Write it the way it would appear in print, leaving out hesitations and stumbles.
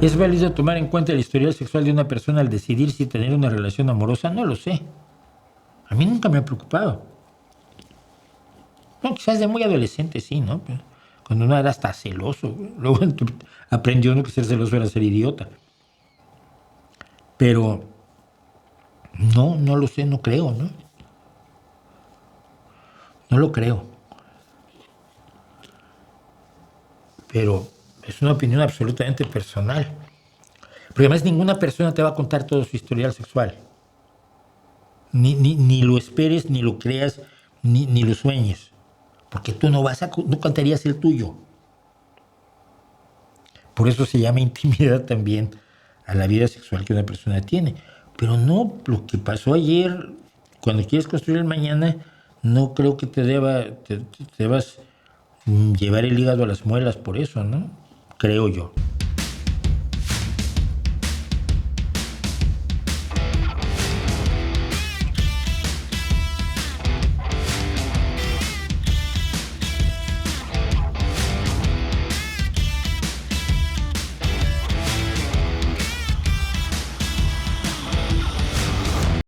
¿Es válido tomar en cuenta el historial sexual de una persona al decidir si tener una relación amorosa? No lo sé. A mí nunca me ha preocupado. No, quizás de muy adolescente sí, ¿no? Pero cuando uno era hasta celoso. Luego aprendió uno que ser celoso era ser idiota. Pero no, no lo sé, no creo, ¿no? No lo creo. Pero es una opinión absolutamente personal. Porque además ninguna persona te va a contar todo su historial sexual. Ni lo esperes, ni lo creas, ni lo sueñes. Porque tú no contarías el tuyo. Por eso se llama intimidad también a la vida sexual que una persona tiene. Pero no, lo que pasó ayer, cuando quieres construir el mañana, no creo que te debas llevar el hígado a las muelas por eso, ¿no? Creo yo.